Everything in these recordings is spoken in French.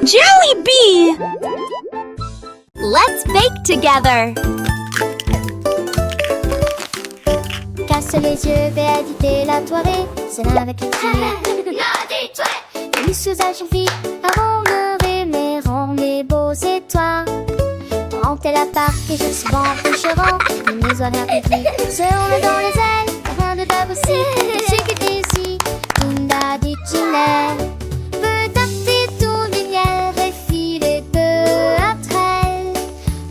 Jelly bee! Let's bake together. Casse les yeux, vais agiter la toilette. C'est là avec les filles. Les sous-âges vite avant de rêver, rond les beaux étoiles. Rentez la part que je suis bon coucherant. Les horaires publics se roulent dans les ailes. Rien de dab aussi, je suis quitté ici. Tunda dit Ginelle. Peut-être des tours de miel défilés peu après elle.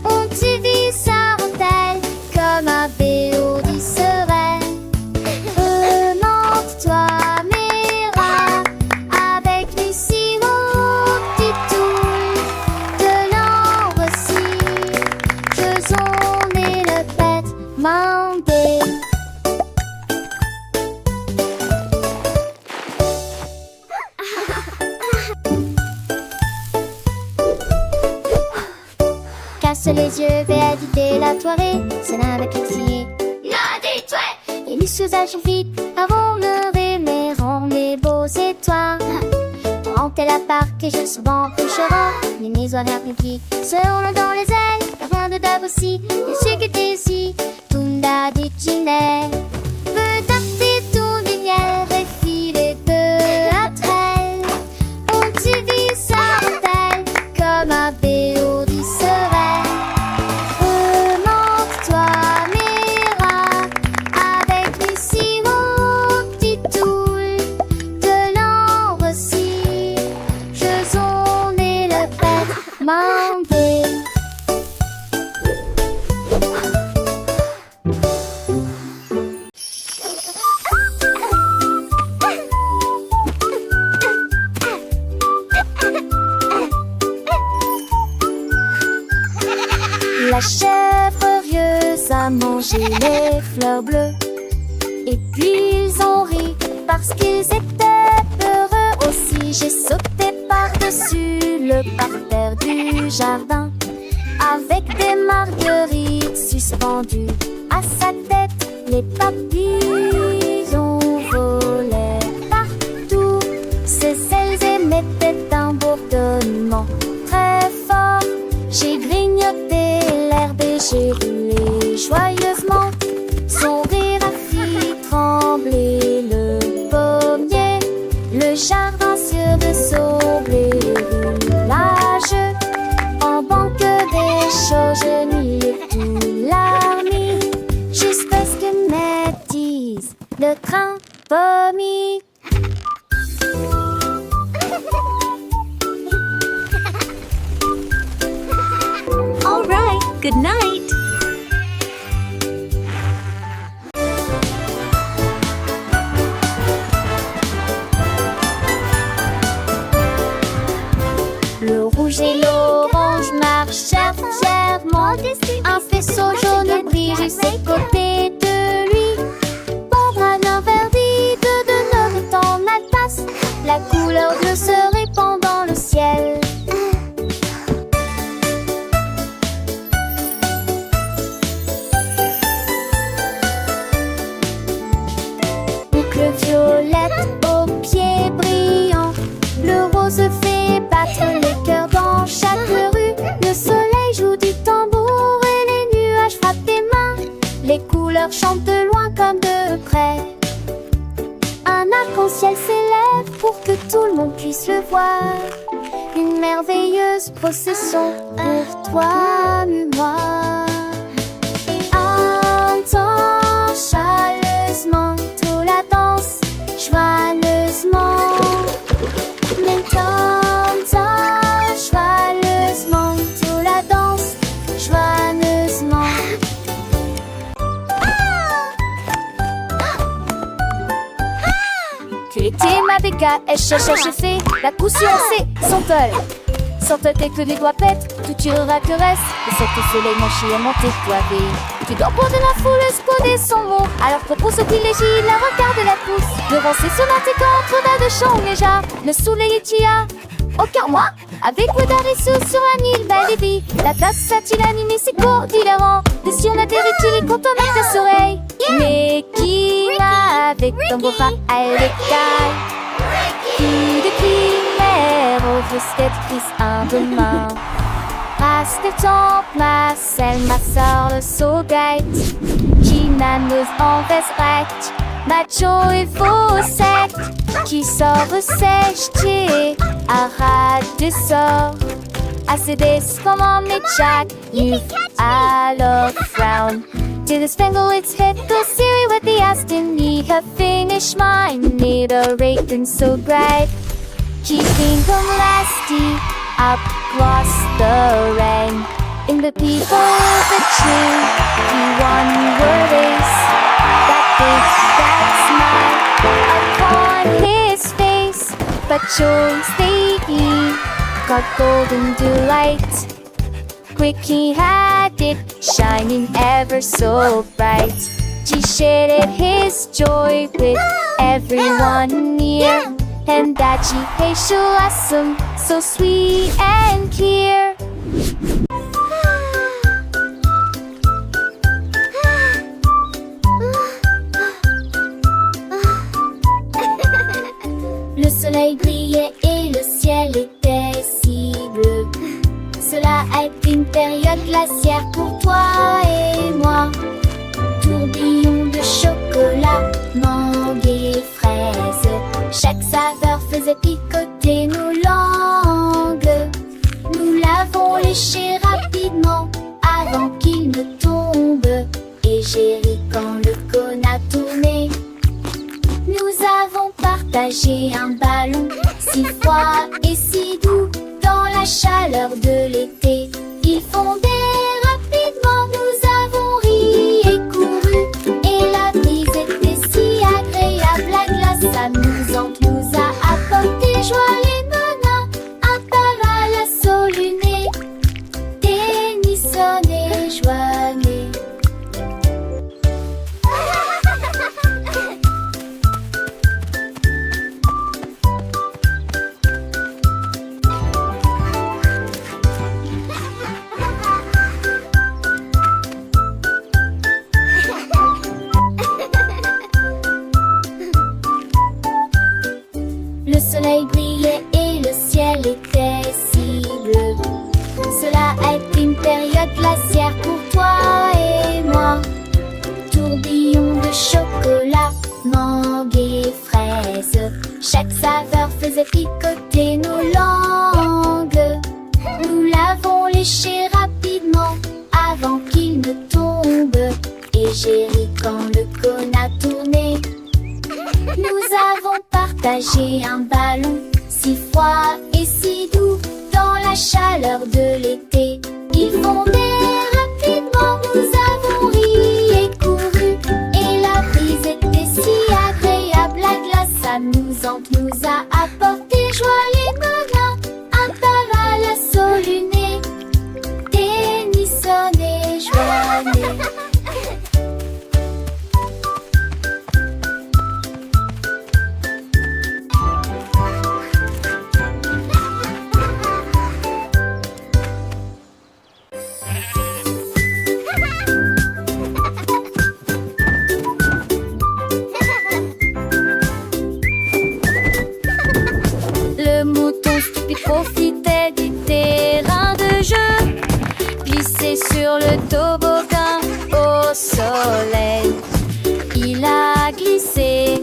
On t'y vit sa rondelle comme un béo serait. Remonte-toi, Mira, avec Lucie, mon petit tour. De l'ambre aussi, faisons les le pète, mandé. Casse les yeux, vais agiter la soirée. C'est là avec les filles. Et les sous-âges vite avant le rêver, rond les beaux étoiles. Rentez la part que je suis bon couchera. Les horaires publics se roulent dans les ailes. Rien de dab aussi, je suis quitté ici. Tunda dit Ginelle. Peut-être des tours de miel défilés peu après elle. On t'y vit sa rondelle comme un béo serait. Remonte-toi, Mira, avec Lucie, mon petit toul. De l'ambre aussi, faisons les le pète, mandé. La chèvre rieuse a mangé les fleurs bleues. Et puis ils ont ri parce qu'ils étaient peureux aussi. J'ai sauté par-dessus le parterre du jardin, avec des marguerites suspendues à sa tête. Les papillons volaient partout. Ses ailes émettaient un bourdonnement très fort. J'ai grignoté l'herbe et j'ai roulé joyeusement. Son rire a fait trembler le pommier. Le jardin sur de saublé roulage. En banque des choses, je n'y ai tout l'armée. Jusqu'à ce que médise le train vomi. All right, good night. Le rouge et l'orange marchèrent fièrement. Un faisceau jaune brille juste à côté de lui. Bon bras verdit de neuf étant la tasse. La couleur bleue se répand dans le ciel. Boucle violette aux pieds brillants. Le rose fait battre les cœurs dans chaque rue. Le soleil joue du tambour et les nuages frappent des mains. Les couleurs chantent de loin comme de près. Un arc-en-ciel s'élève pour que tout le monde puisse le voir. Une merveilleuse procession pour toi, moi. Entends chaleureusement toute la danse, joyeusement. Joyeusement, toute la danse, joyeusement. Tu étais ma béca, j'ai fait la poussière, c'est son tol. Sorte tes que des doigts pètes, tout tirera que reste. Et cette soleil mon chien monté toivé. Tu dors pour de la foule, spoder son mot. Alors propose au privilégie, la regarde la pousse. Devant ses sonates contre de chant déjà. Le soleil est tia. Aucun moi, avec le Darisou sur un île belle et vie. La tasse a-t-il animé ses cours différents. Des sur la terre quand on a ta soleil. Mais qui va avec ton beau bras à l'écaille. Qui de primaire au triste humblement. Passe le temps, Marcel, ma soeur, le saugate, qui n'annonce en veste, macho et faux sec, qui sort sèche, arrête de sort. Assez des comment me jack, you alors frown. To the spangle its hit the Siri with the Aston need her finish mine, need a rake and so bright, keeping them lasty up across the rain. In the people of the tree, he one word is that big, that smile upon his face, but chose they got golden delight. Quick he had it, shining ever so bright. He shared his joy with everyone near, and that she patient awesome, so sweet and clear. Le soleil brillait et le ciel était si bleu. Cela a été une période glaciaire pour toi et moi. Tourbillon de chocolat, mangue et fraise. Chaque saveur faisait picoter nos langues. Nous l'avons léché rapidement avant qu'il ne tombe. Et j'ai ri quand le cône a tourné. Nous avons partagé un ballon si froid et si doux dans la chaleur de l'été. Il fondait rapidement, nous avons ri et couru, et la brise était si agréable. La glace amusante nous a apporté joie et bonheur, un tabac à soluné, Tennyson et Joannée. Le soleil brillait et le ciel était si bleu. Cela a été une période glaciaire pour toi et moi. Tourbillon de chocolat, mangue et fraise. Chaque saveur faisait picoter nos langues. Nous l'avons léché rapidement avant qu'il ne tombe. Et j'ai ri quand le cône a tourné. Nous avons partagé un ballon si froid et si doux dans la chaleur de l'été. Il fondait rapidement, nous avons ri et couru, et la brise était si agréable. La glace amusante nous a apporté joie et bonheur, un tabac à soluné, Tennyson et Joannée. Le mouton stupide profitait du terrain de jeu, glissé sur le toboggan au soleil. Il a glissé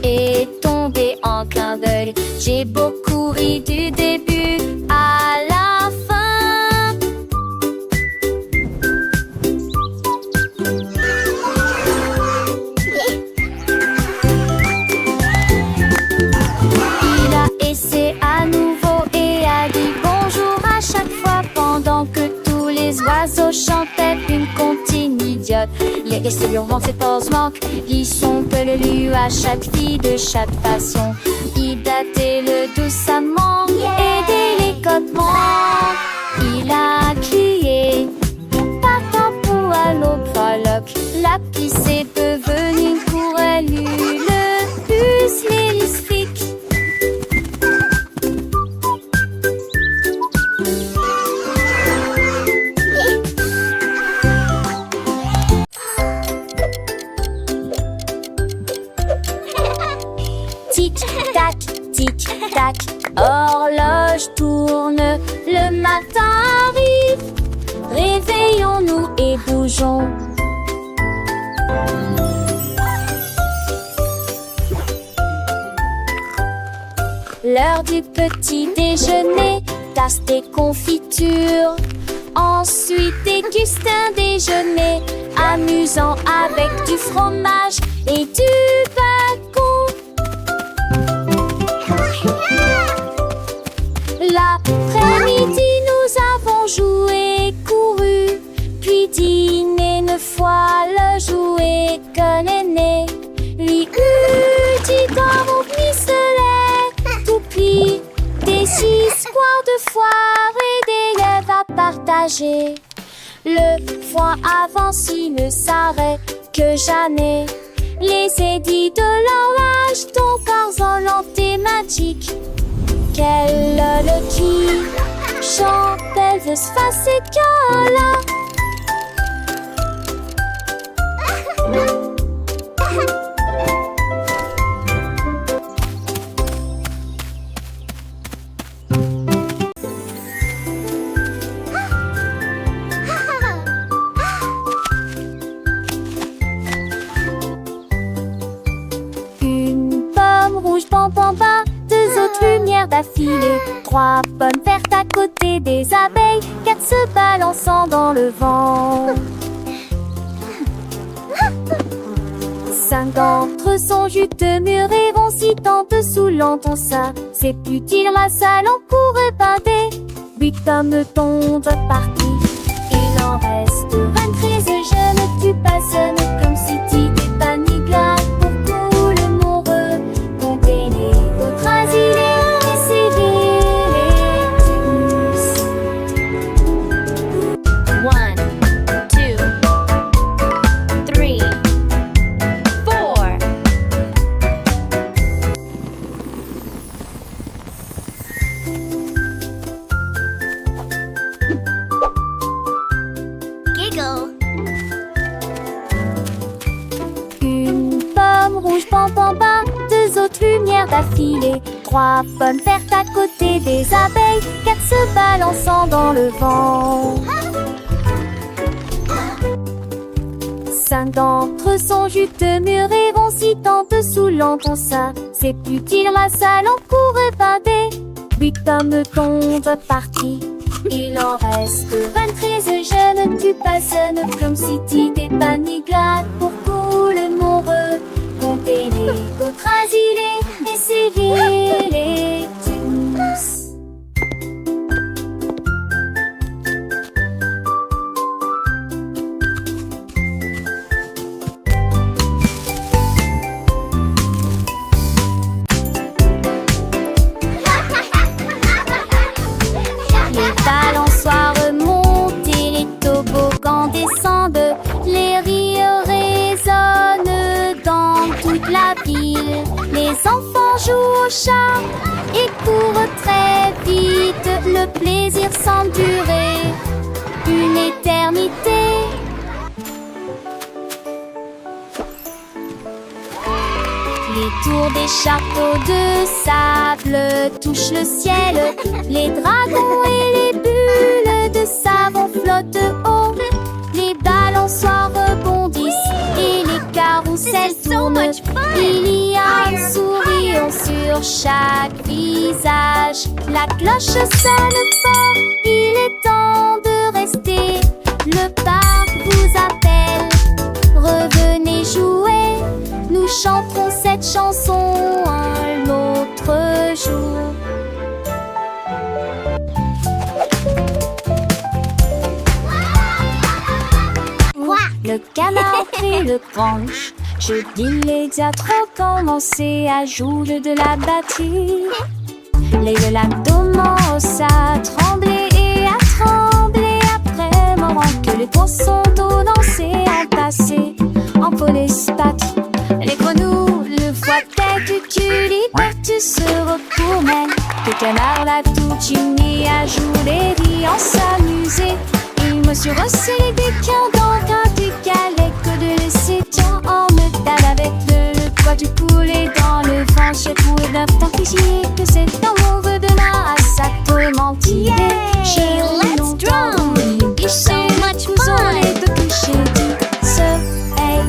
et tombé en clin d'œil. J'ai beaucoup ri du début à la fin. Il a essayé à nouveau et a dit bonjour à chaque fois pendant que tous les oiseaux chantaient une comptine idiote. Les restes hurlement ses pauses manquent, ils sont peu le lieu à chaque fille de chaque façon. Il datait le doucement et délicatement. Il a crié partant pour à l'autre la pisse est devenue pour elle le plus mélistique. Tic-tac, tic-tac, horloge tourne, le matin arrive. Réveillons-nous et bougeons. L'heure du petit déjeuner, tasse des confitures. Ensuite déguste un déjeuner amusant avec du fromage et du bacon. L'après-midi, nous avons joué et couru, puis dîné 9 fois le jouet que l'aîné lui eut dit dans mon pistolet. Toupie, des histoires de foire et des rêves à partager. Le foin avance, il ne s'arrête que jamais. Les édits de l'horloge, ton corps en thématique. Quel le qui chante Elvis Fascicola. Une pomme rouge, bam bam bam, 2 autres lumières d'affilée, 3 pommes vertes à côté des abeilles, 4 se balançant dans le vent. 5 d'entre eux sont juteux, mûrs et roncis, tant dessous l'entend ça. C'est plus dire la salle en cours et pâté. 8 hommes tombent partis. Il en reste 23, je ne tue pas seul, comme si t'étais pas ni glace. Pour tout le monde, compter les autres asilés, essayer les tous. 1, 2, 3, 4. Giggle. Une pomme rouge, bam bam bam, 2 autres lumières d'affilée, 3 pommes vertes à côté des abeilles, 4 se balançant dans le vent. 5 d'entre eux sont juteux, mûrs et roncis, tant dessous l'entend ça. C'est plus dire la salle en cours et pâté. 8 hommes tombent partis. Il en reste 23, je ne tue pas seul, comme si t'étais pas ni glace. Pour tout le monde, compter les autres asilés, essayer les tous. Les balançoires montent et les toboggans descendent. Les rires résonnent dans toute la ville. Les enfants jouent au chat et courent très vite. Le plaisir semble durer une éternité. Les tours des châteaux de sable touchent le ciel. Les dragons et les bulles de savon flottent haut. Les balançoires rebondissent et les carousels tournent. Il y a un sourire sur chaque visage. La cloche sonne fort, il est temps de rester. Le parc vous appelle, revenez jouer. Nous chanterons cette chanson un autre jour. Quoi? Le canard et le branche, je dis les diatres ont commencé à jouer de la batterie. Les lacs commencent à trembler et à trembler après moment que les poissons d'eau dansaient en passé, en police patrie. Les grenouilles le voient tête du lit partout se retournent. Le canard l'a tout uni à jouer et en s'amuser. Il me suis resserré des cœurs dans un du galet que de laisser tiens en me tape avec le poids du poulet dans le vent. J'ai trouvé d'un temps que c'est motivé. Yay! Let's drum! So much fun! Les deux clichés du soleil.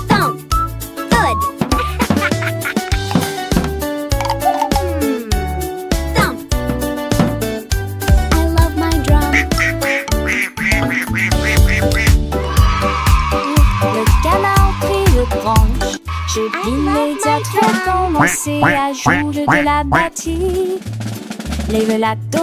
Thump. Good. Thump. I love my drum. Le canard prit le branche. J'ai immédiatement commencé à jouer de la batterie. Les velato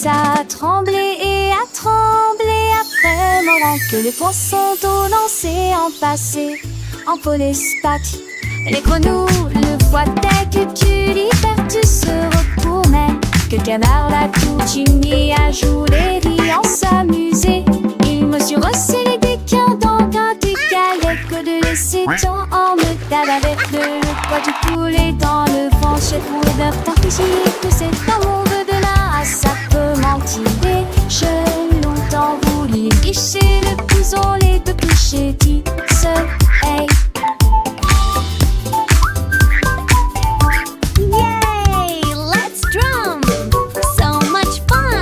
à trembler et à trembler après moment que les poissons d'eau lancés en passé en polyspathie. Les grenouilles le voient dès que tu l'hypertus se retournait. Que le canard l'a continué à jouer riant s'amuser. Il mesure aussi les déquins dans un décalé que de laisser tant en métal avec le poids du poulet dans le ventre pour d'un parti que c'est dans mon vœu de là à ça peut mentir. J'ai longtemps voulu licher le couson les deux clichés du soleil. Yay! Let's drum! So much fun!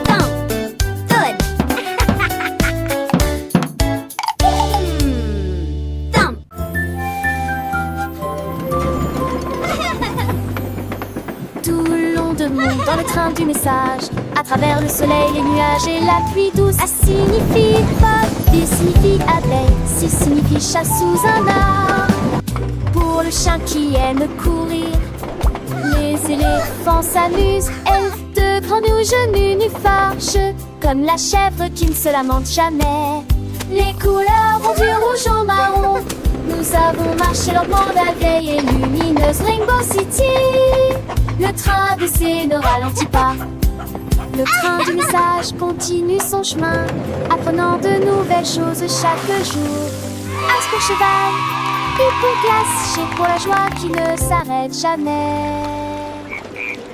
Thump. Good. Thump. Tout le long de monde dans le train du message, à travers le soleil, les nuages et la pluie douce. A signifie pas, B signifie abeille, C signifie chat sous un arbre. Pour le chien qui aime courir, les éléphants s'amusent. F de grenouille nu fâche, comme la chèvre qui ne se lamente jamais. Les couleurs vont du rouge au marron. Nous avons marché lentement la vieille et lumineuse Rainbow City. Le train d'essai ne ralentit pas. Le train du message continue son chemin, apprenant de nouvelles choses chaque jour. As pour cheval, U pour glace, G pour la joie qui ne s'arrête jamais.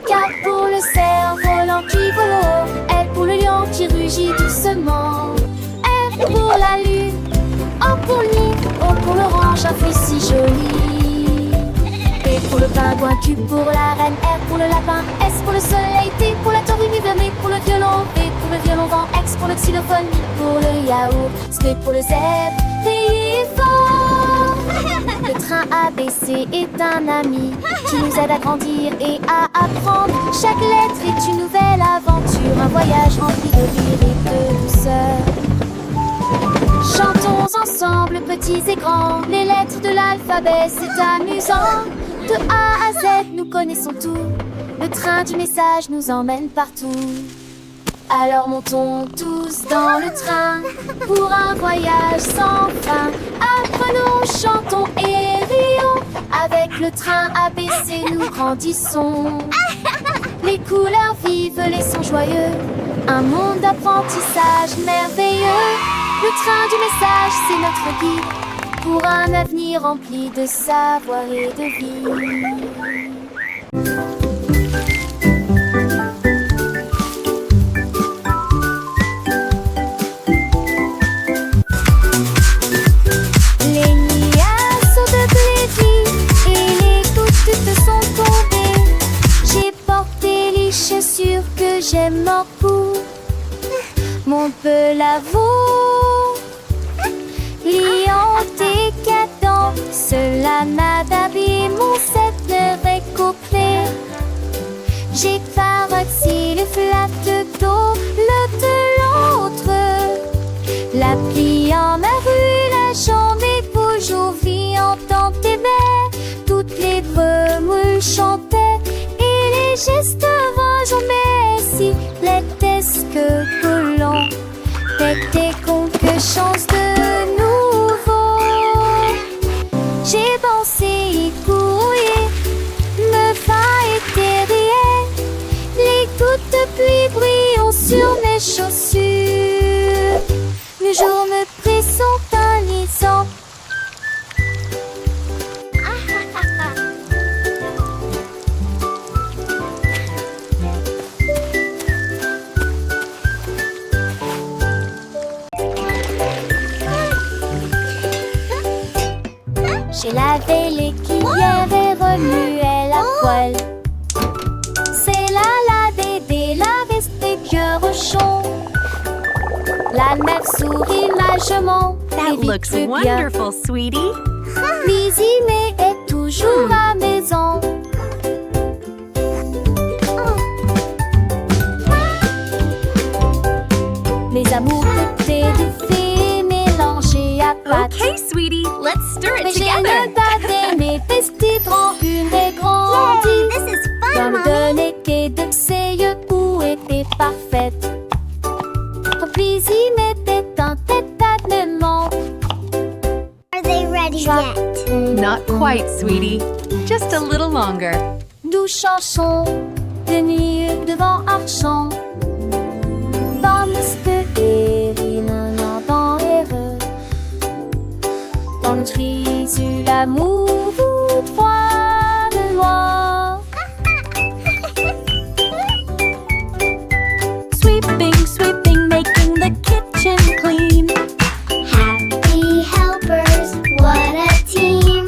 K pour le cerf-volant qui vole haut, L pour le lion qui rugit doucement. R pour la lune, O pour le nid, O pour l'orange, un fruit si joli. P pour le pingouin, Q pour la reine, R pour le lapin, S pour le soleil, T pour la tortue, M pour le violon, V pour le violon vent, X pour le xylophone, I pour le yaourt, S pour le zèbre, T fort. Le train ABC est un ami qui nous aide à grandir et à apprendre. Chaque lettre est une nouvelle aventure, un voyage rempli de rire et de douceur. Chantons ensemble, petits et grands, les lettres de l'alphabet, c'est amusant. De A à Z, nous connaissons tout. Le train du message nous emmène partout. Alors montons tous dans le train pour un voyage sans fin. Apprenons, chantons et rions. Avec le train ABC, nous grandissons. Les couleurs vives, les sons joyeux. Un monde d'apprentissage merveilleux. Le train du message, c'est notre guide pour un avenir rempli de savoir et de vie. Les nuages sont devenus et les gouttes sont tombées. J'ai porté les chaussures que j'aime beaucoup. Mon peu l'avoue, liant décadent, cela n'a d'habillé mon set de récouplé. J'ai parti le flat d'eau, le de l'autre. La pluie en ma rue, la journée toujours viandant des baies. Toutes les grenouilles chantaient et les gestes vont mais si l'étesque collant était con que chance de nouveau. J'ai pensé y courir, me va et terrier. chemin. That looks bien. wonderful, sweetie. Lizzie est toujours à la maison. Les amours de thé de fée mélangés à pâte. Okay, sweetie, let's stir Mais it j'ai together. une date et mes vestiges en une et grandie. This is fun, Comme Mommy. de l'été de ses yeux où était parfaite. Lizzie mettait un tête-à-tête-ment. Are they ready yet? Not quite, sweetie. Just a little longer. Nous chansons de nuit devant Argent. Vamos de Irina dans heureux. Dans notre issue, l'amour vous trois de loin. Sweeping, sweeping, making the kitchen clean. Happy helpers, what a team.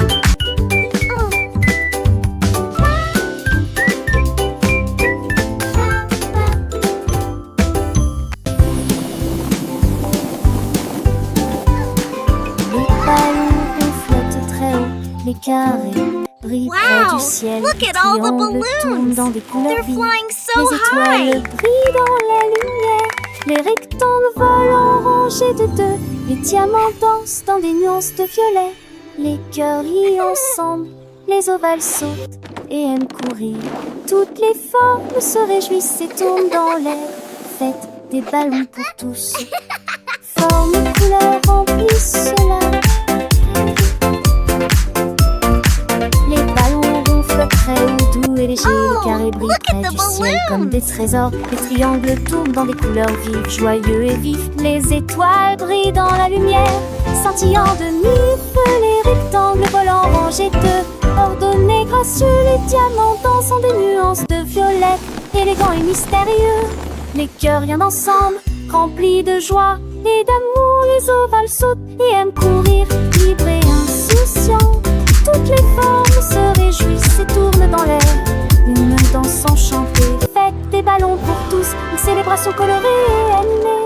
Les ballons flottent très haut, les carrés brillent près Wow, du ciel. look Les at all the triangles tournent balloons. dans des couleurs They're vives. flying so Les étoiles high. brillent dans la lumière. Les rectangles volent en rangées de deux. Les diamants dansent dans des nuances de violet. Les cœurs rient ensemble. Les ovales sautent et aiment courir. Toutes les formes se réjouissent et tournent dans l'air. Faites des ballons pour tous. Formes, couleurs remplissent cela. Les ballons ronflent très haut, doux et légers. Oh, Les carrés brillent look at près the du ciel comme balloons. des trésors. Les triangles tournent dans des couleurs vives, joyeux et vifs. Les étoiles brillent dans la lumière, scintillant de mille feux. Les rectangles volent en rangées de ordonnés, gracieux. Les diamants dansent en des nuances de violet, élégants et mystérieux. Les cœurs rien ensemble, remplis de joie et d'amour. Les ovales sautent et aiment courir, libres et insouciants. Toutes les formes se réjouissent et tournent dans l'air. Une danse enchantée, faites des ballons pour tous. Une célébration colorée et animée.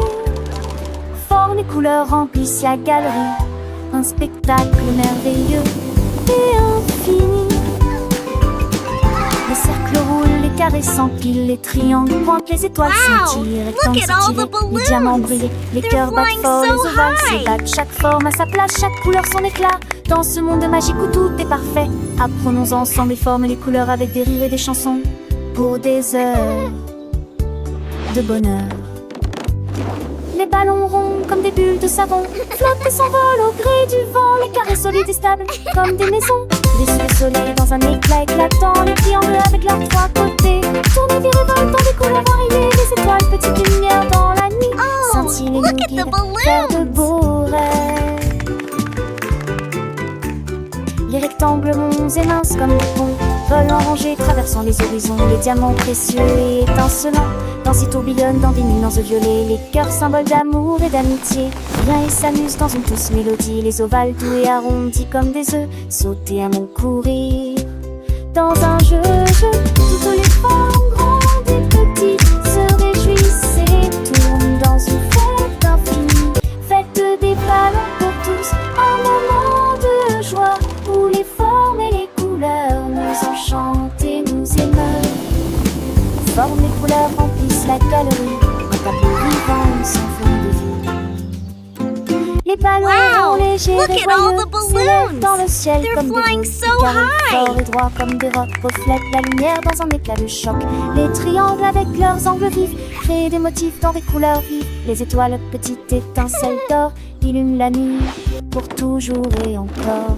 Formes et couleurs remplissent la galerie. Un spectacle merveilleux et infini. Les cercles roulent, les carrés s'empilent, les triangles pointent, les étoiles Wow, scintillent, les look rectangles at all s'étirent, the balloons. les diamants brillent, les They're cœurs battent flying fort, so les ovales high. s'ébattent, chaque forme à sa place, chaque couleur son éclat. Dans ce monde magique où tout est parfait, apprenons ensemble les formes et les couleurs avec des rires et des chansons pour des heures de bonheur. Les ballons ronds comme des bulles de savon flottent et s'envolent au gré du vent. Les carrés solides et stables comme des maisons. Déçus le soleil dans un éclat éclatant. Les triangles avec leurs trois côtés tournent et virevoltent dans des couleurs variées. Les étoiles, petites lumières dans la nuit, Oh, scintillent et nous look at the guident vers de balloons. beaux rêves. Les rectangles ronds et minces comme des ponts volent en rangées, traversant les horizons. Les diamants précieux et étincelants dansent et tourbillonnent dans des nuances de violet. Les cœurs symboles d'amour et d'amitié viennent et s'amusent dans une douce mélodie. Les ovales doux et arrondis comme des œufs sautent et aiment courir dans un jeu. Toutes les formes grandes et petites se réjouissent et tournent dans une fête infinie. Faites des ballons pour tous, un moment de joie où les formes et les couleurs nous enchantent et nous émeuvent. Formes et couleurs remplissent la galerie, un tableau vivant sans fond de vie. Les ballons Wow, légers look et at all joyeux the s'élèvent balloons. dans le ciel They're comme des flying boules. so Les carrés high. forts et droits comme des rocs reflètent la lumière dans un éclat de choc. Les triangles avec leurs angles vifs créent des motifs dans des couleurs vives. Les étoiles, petites étincelles d'or, illuminent la nuit pour toujours et encore.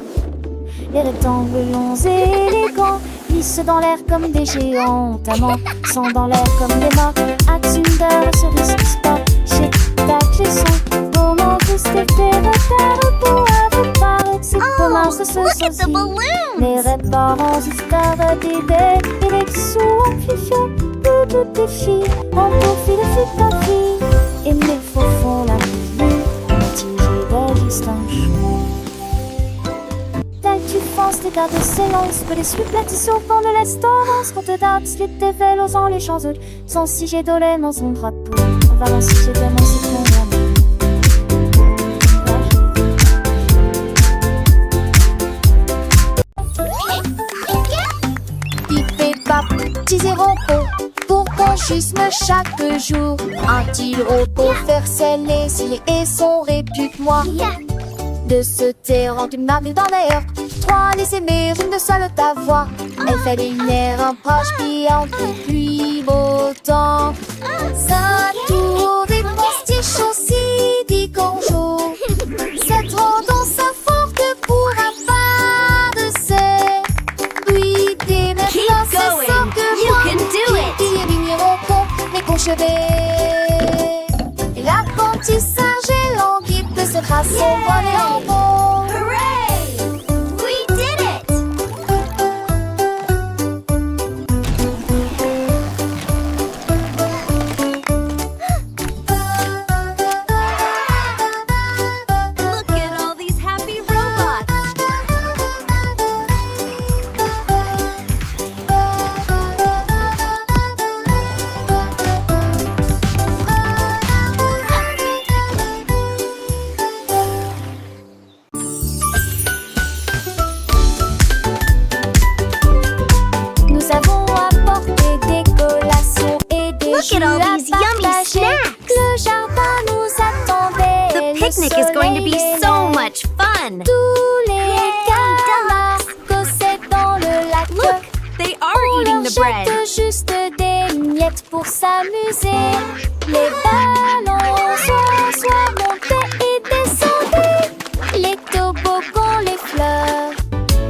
Les rectangles longs et élégants glissent dans l'air comme des géants. Amants sont dans l'air comme des morts. Axunder, cerise, sport, chez tac, chez son. Moment que c'était repère pour préparer. C'est comment Oh, ce look at the sosie. balloons. Les réparants histoires d'idées et les sous amplifiés. Toutes les filles ont pour fil de fil ta fille. Et mes faux font la vie, mitigée de distance. Tu penses les gardes s'élancent, que les suppletitions au fond de l'estorance. Quand te dates, slip tes vélos en les champs sans si j'ai dolé dans son drapeau. On va lancer chez toi, c'est ton amour. va, petits et repos, pour qu'on jusme chaque jour. Un-t-il repos faire ses laisiers et son répute-moi de se taire en une marque dans l'air. Trois les aimer, une seule ta voix. Elle fait lumière, un proche qui en depuis beau temps. Sa tour des postiches aussi dit bonjour. Cette tendance à forte pour un pas de ses. Oui, des maintenant c'est ça que moi. Qui est vigneron con, les conchevés. L'apprentissage est languide de cette race, on voit les lambeaux. Hooray! We did it! Look at all these happy robots. Nous avons apporté des collations et des Look jus at all à these yummy partager. snacks. Le jardin nous attendait. The Le picnic is going to be soleil so aimait. much fun. Tous les camarades causaient dans le lac. Look, they are On eating leur the bread. jette juste des miettes pour s'amuser. Les ballons soit montés et descendaient. Les toboggans, les fleurs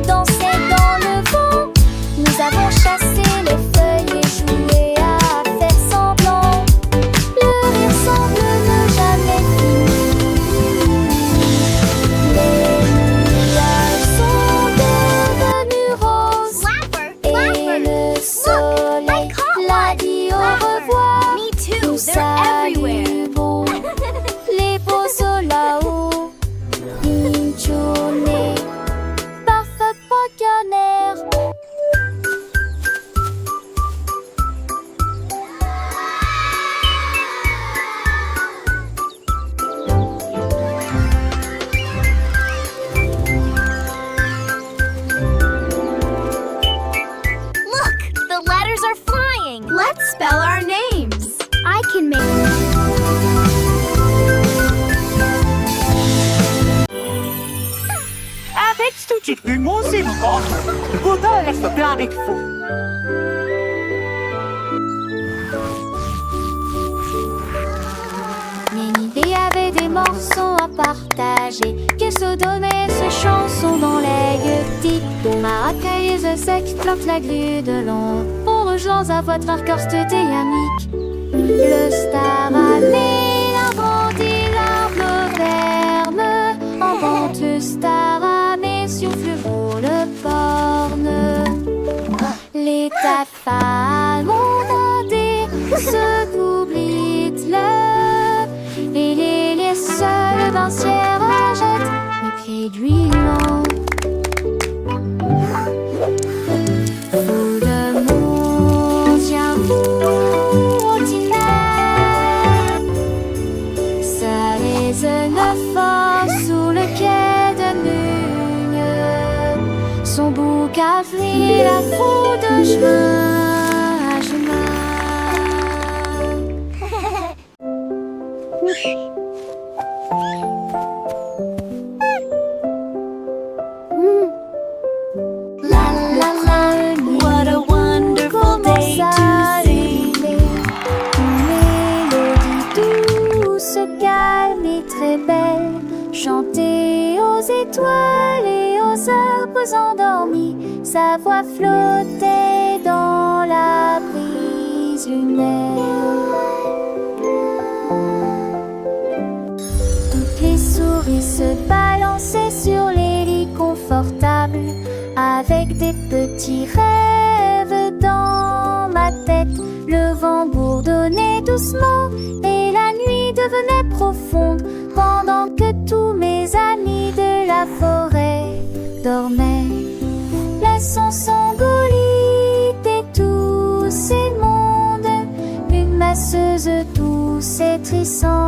dansaient dans le vent. Nous avons chassé les feuilles et joué à faire semblant. Le rire semble ne jamais finir. Les nuages sont devenus roses. Et le soleil l'a dit au revoir. Me too, Nous they're everywhere. saluons les beaux là-haut. Une journée parfaite pour canard. Look, the letters are flying. Let's spell our names. I can make Avec studiet musical, budale στο πλάνητο. Nénidé avait des morceaux à partager. Que se donnait ces chansons dans les gueutis. Maracay et sec flotte la grue de long. Pour rejoindre à votre arcorste dynamique. Le star amé agrandit l'arbre ferme. En vente star amé souffle pour le porne. Les taffes mondés se doublent le. Et les seuls bancières jettent les pieds d'huilant. Fou de monde, tiens vous ordinaire. Ça résonne fort sous le quai de Nugne. Son bouc a pris la foule de chemin à chemin. La la la, What a wonderful day to sing. une mélodie douce, calme et très belle, chantée aux étoiles et aux arbres endormis. Sa voix flottait dans la brise lunaire. Toutes les souris se balançaient sur les lits confortables, avec des petits rêves dans ma tête. Le vent bourdonnait doucement et la nuit devenait profonde, pendant que tous mes amis de la forêt dormaient. Laissons s'engolir et tous ces mondes, une masseuse douce et trissante,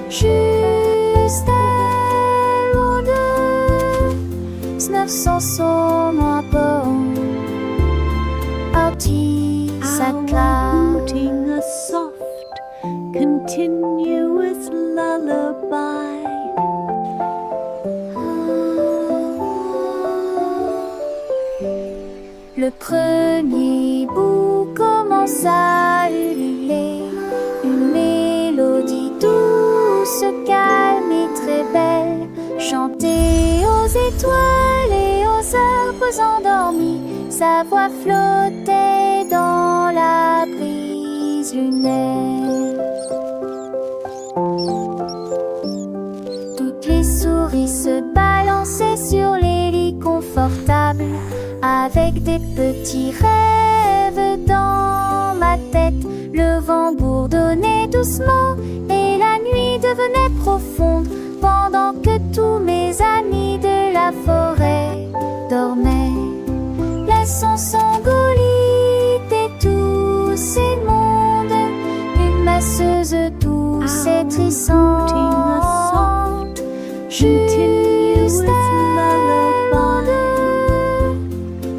juste elle ou deux, 900 sont moins bon. sa Owl classe. hooting a soft, continuous lullaby. Le premier bout commence à ululer, une mélodie douce, calme et très belle, chantée aux étoiles et aux arbres endormis. Sa voix flottait dans la brise lunaire. Toutes les souris se balançaient sur les lits confortables, avec des petits rêves dans ma tête. Le vent bourdonnait doucement et la nuit devenait profonde, pendant que tous mes amis de la forêt dormaient. Laissons s'engolir et tous ces mondes, une masseuse douce et trissante, juste un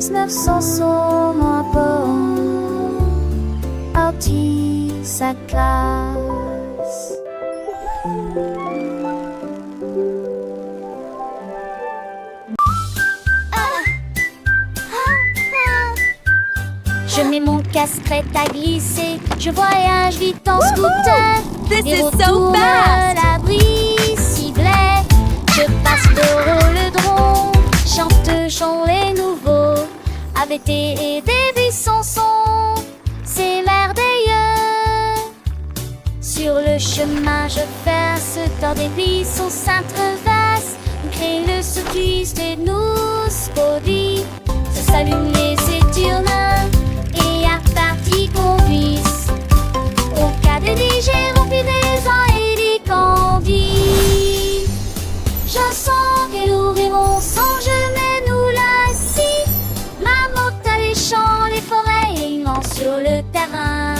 de 900 sont moins bon, Artie sa classe. Je mets mon casque prêt à glisser, je voyage vite en scooter. This Et is retourne so fast! l'abri ciblait. Je passe de rhododendron, chante les nouveaux, AVT et des buissons sont, c'est merveilleux. Sur le chemin je fais un secteur des buissons s'intrevasent, crée le cycliste et nous spodie. Se s'allument les éturnins et à partie qu'on puisse. Au cas de digérer rempli des ans et des candies. Je sens qu'elle ouvriront sans jamais nous lasser. Ma moto les champs, les forêts et une lance sur le terrain.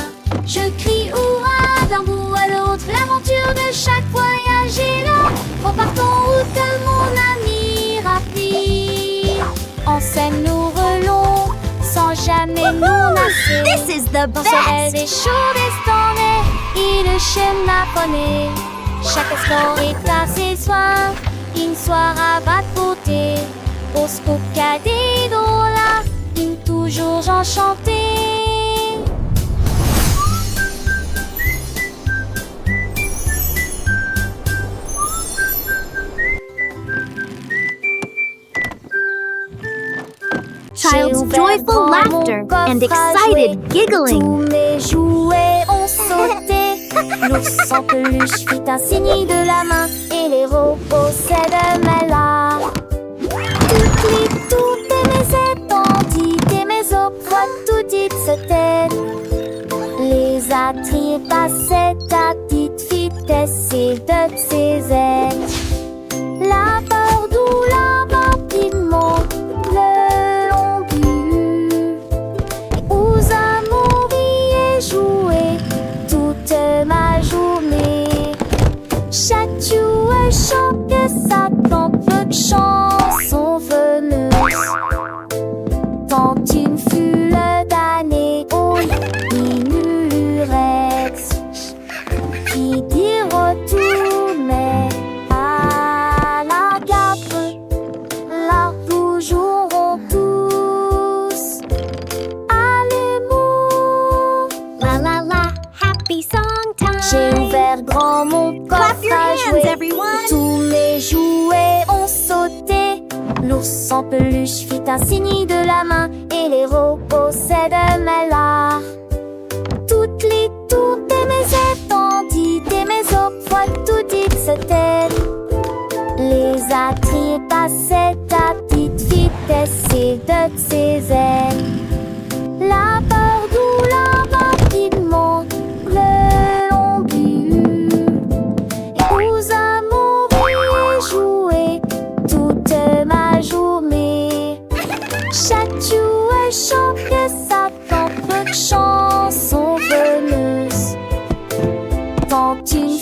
Je crie hurrah d'un bout à l'autre, l'aventure de chaque voyage est là. Repartons route mon ami rapide. En scène nous relons sans jamais nous lasser. This is the Dans ce des best! chauds destins et le schéma poney. Chaque sport est à ses soins, une soirée à côté. Au scoop cadet là, une toujours enchantée. Child's joyful laughter and excited giggling. Tous mes jouets ont sauté. L'ours en peluche fit un signe de la main et les robots s'aimaient là. Toutes mes étendues et mes opres, tout dites se têtent. Les attraits passaient à petite vitesse et de ses ailes. La peur d'où la rapidement le long but. Et aux amours et jouer toute ma journée. Chaque jouet chante sa propre chanson veneuse. Tant une foule d'années on ignorait qui dit retourner à la gare. Là nous jouerons tous à l'amour. La la la, happy song time! J'ai ouvert grand mon coffre Clap your à hands, jouer. everyone! Tous mes jouets ont sauté. L'ours en peluche fit un signe de la main et les robots s'aimaient là. Toutes les tours et mes étendues et mes opres, tout dites se têtent. Les attraits passaient à petite vitesse et de ses ailes. La peur d'où la rapidement le long but. Et aux amours et jouer toute ma journée. Chaque jouet chante sa propre chanson veneuse. Tant une